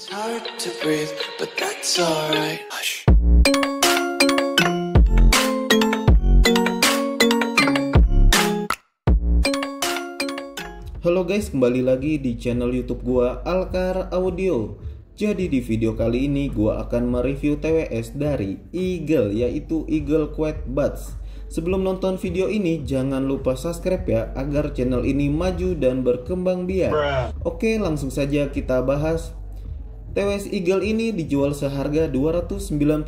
It's hard to breathe, but that's alright. Hush. Halo guys, kembali lagi di channel YouTube gua Alkar Audio. Jadi di video kali ini gua akan mereview TWS dari Eagle, yaitu Eagle Quiet Buds. Sebelum nonton video ini jangan lupa subscribe ya, agar channel ini maju dan berkembang biak. Oke, langsung saja kita bahas. TWS Eagle ini dijual seharga 299.000.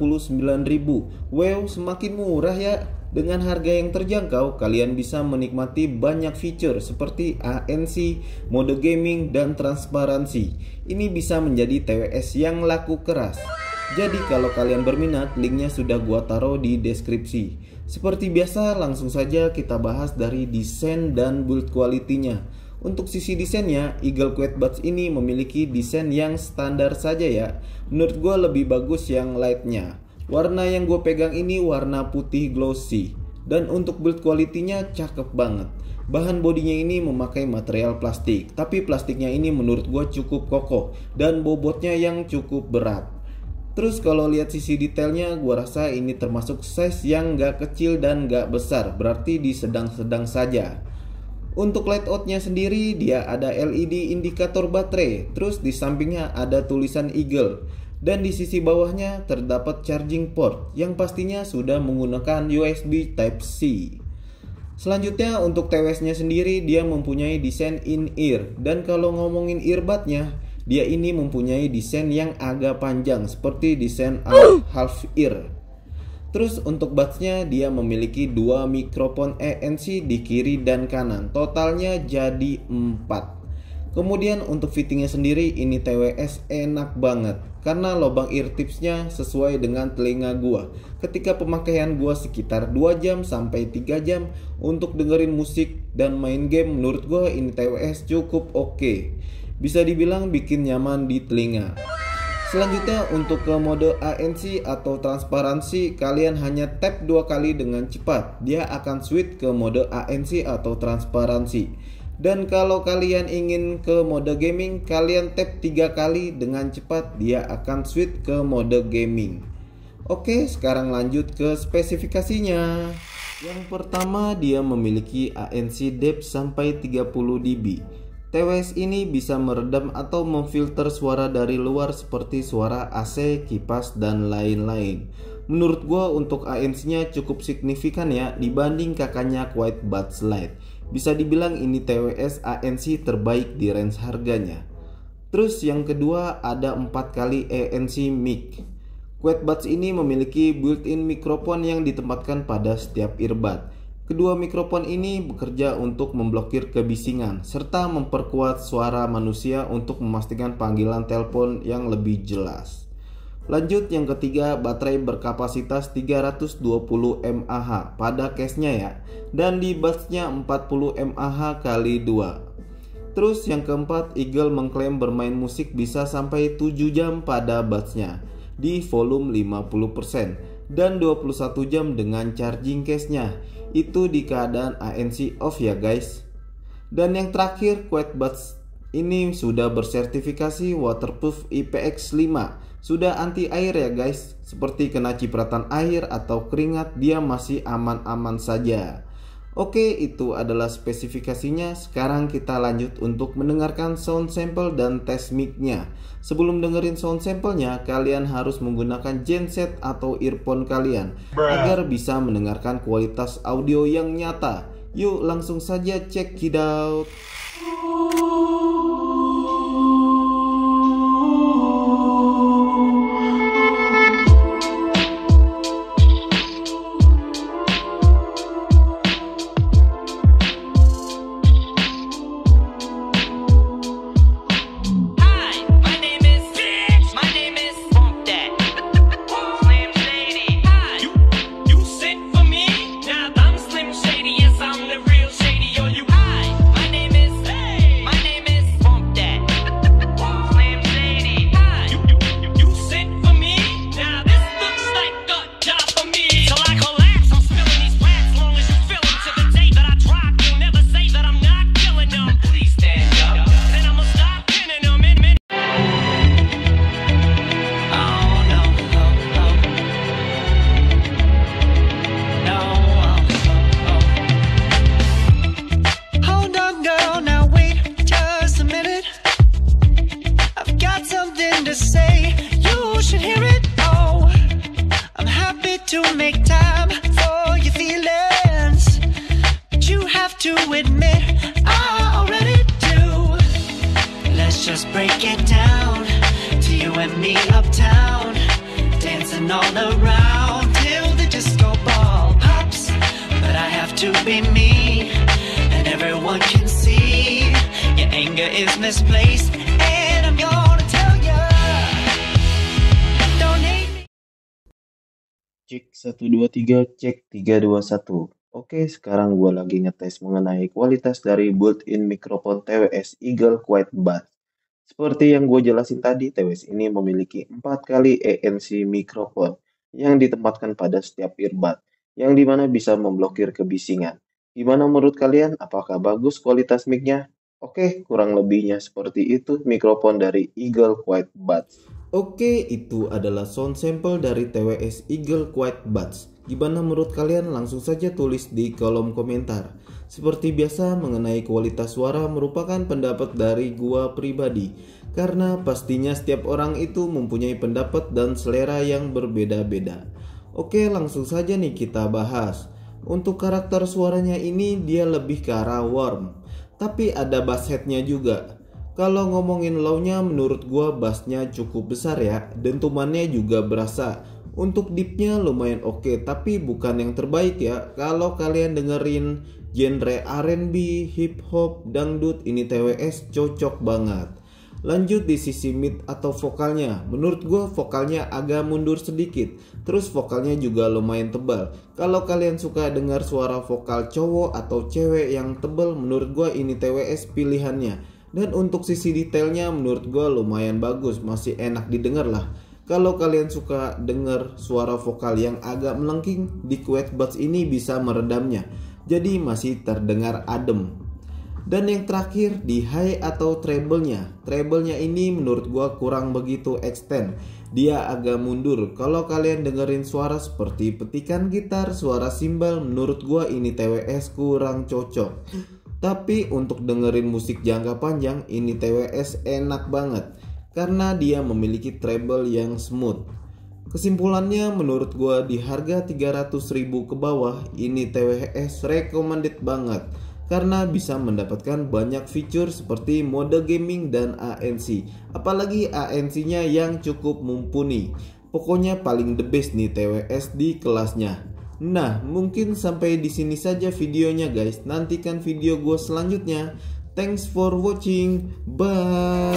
Wow, semakin murah ya. Dengan harga yang terjangkau, kalian bisa menikmati banyak fitur seperti ANC, mode gaming, dan transparansi. Ini bisa menjadi TWS yang laku keras. Jadi kalau kalian berminat, linknya sudah gua taruh di deskripsi. Seperti biasa, langsung saja kita bahas dari desain dan build quality-nya. Untuk sisi desainnya, Eagle Quiet Buds ini memiliki desain yang standar saja ya. Menurut gue lebih bagus yang lightnya. Warna yang gue pegang ini warna putih glossy. Dan untuk build quality-nya cakep banget. Bahan bodinya ini memakai material plastik. Tapi plastiknya ini menurut gue cukup kokoh. Dan bobotnya yang cukup berat. Terus kalau lihat sisi detailnya, gue rasa ini termasuk size yang gak kecil dan gak besar. Berarti di sedang-sedang saja. Untuk layoutnya sendiri, dia ada LED indikator baterai. Terus di sampingnya ada tulisan Eagle. Dan di sisi bawahnya terdapat charging port yang pastinya sudah menggunakan USB Type-C. Selanjutnya untuk TWS-nya sendiri, dia mempunyai desain in-ear. Dan kalau ngomongin earbudnya, dia ini mempunyai desain yang agak panjang seperti desain half ear. Terus untuk budsnya dia memiliki dua mikrofon ANC di kiri dan kanan. Totalnya jadi 4. Kemudian untuk fittingnya sendiri ini TWS enak banget. Karena lubang ear tipsnya sesuai dengan telinga gua. Ketika pemakaian gua sekitar 2 jam sampai 3 jam untuk dengerin musik dan main game, menurut gua ini TWS cukup oke. Bisa dibilang bikin nyaman di telinga. Selanjutnya untuk ke mode ANC atau transparansi, kalian hanya tap 2 kali dengan cepat. Dia akan switch ke mode ANC atau transparansi. Dan kalau kalian ingin ke mode gaming, kalian tap 3 kali dengan cepat. Dia akan switch ke mode gaming. Oke, sekarang lanjut ke spesifikasinya. Yang pertama, dia memiliki ANC depth sampai 30 dB. TWS ini bisa meredam atau memfilter suara dari luar seperti suara AC, kipas, dan lain-lain. Menurut gua untuk ANC-nya cukup signifikan ya dibanding kakaknya Quiet Buds Lite. Bisa dibilang ini TWS ANC terbaik di range harganya. Terus yang kedua ada 4 kali ANC mic. Quiet Buds ini memiliki built-in mikrofon yang ditempatkan pada setiap earbud. Kedua mikrofon ini bekerja untuk memblokir kebisingan serta memperkuat suara manusia untuk memastikan panggilan telepon yang lebih jelas. Lanjut yang ketiga, baterai berkapasitas 320 mAh pada case-nya ya, dan di buds-nya 40 mAh kali 2. Terus yang keempat, Eagle mengklaim bermain musik bisa sampai 7 jam pada buds-nya di volume 50% dan 21 jam dengan charging case-nya. Itu di keadaan ANC off ya guys. Dan yang terakhir, Quiet Buds ini sudah bersertifikasi waterproof IPX5. Sudah anti air ya guys. Seperti kena cipratan air atau keringat, dia masih aman-aman saja. Oke, itu adalah spesifikasinya. Sekarang kita lanjut untuk mendengarkan sound sample dan tes mic-nya. Sebelum dengerin sound sample-nya, kalian harus menggunakan genset atau earphone kalian agar bisa mendengarkan kualitas audio yang nyata. Yuk langsung saja check it out. with me uptown, dancing all around till the disco ball pops. But I have to be me, and everyone can see your anger is misplaced, and I'm gonna tell ya, don't hate me. Cek 1 2 3, cek 3 2 1. Oke, sekarang gua lagi ngetes mengenai kualitas dari built-in mikrofon TWS Eagle Quiet Buds. Seperti yang gue jelasin tadi, TWS ini memiliki 4 kali ANC mikrofon yang ditempatkan pada setiap earbud, yang dimana bisa memblokir kebisingan. Gimana menurut kalian? Apakah bagus kualitas mic-nya? Oke, kurang lebihnya seperti itu mikrofon dari Eagle Quiet Buds. Oke, itu adalah sound sample dari TWS Eagle Quiet Buds. Gimana menurut kalian? Langsung saja tulis di kolom komentar. Seperti biasa, mengenai kualitas suara merupakan pendapat dari gua pribadi, karena pastinya setiap orang itu mempunyai pendapat dan selera yang berbeda-beda. Oke, langsung saja nih kita bahas. Untuk karakter suaranya ini dia lebih ke arah warm, tapi ada bass headnya juga. Kalau ngomongin low-nya, menurut gua bassnya cukup besar ya, dentumannya juga berasa. Untuk deepnya lumayan oke, tapi bukan yang terbaik ya. Kalau kalian dengerin genre R&B, hip hop, dangdut, ini TWS cocok banget. Lanjut di sisi mid atau vokalnya, menurut gue vokalnya agak mundur sedikit, terus vokalnya juga lumayan tebal. Kalau kalian suka dengar suara vokal cowok atau cewek yang tebal, menurut gue ini TWS pilihannya. Dan untuk sisi detailnya menurut gue lumayan bagus, masih enak didengar lah. Kalau kalian suka dengar suara vokal yang agak melengking, di Quiet Buds ini bisa meredamnya, jadi masih terdengar adem. Dan yang terakhir di high atau treble-nya. Treble-nya ini menurut gua kurang begitu extend. Dia agak mundur. Kalau kalian dengerin suara seperti petikan gitar, suara simbal, menurut gua ini TWS kurang cocok. Tapi untuk dengerin musik jangka panjang, ini TWS enak banget, karena dia memiliki treble yang smooth. Kesimpulannya, menurut gua di harga 300.000 ke bawah, ini TWS recommended banget, karena bisa mendapatkan banyak fitur seperti mode gaming dan ANC. Apalagi ANC-nya yang cukup mumpuni. Pokoknya paling the best nih TWS di kelasnya. Nah, mungkin sampai di sini saja videonya guys. Nantikan video gue selanjutnya. Thanks for watching. Bye.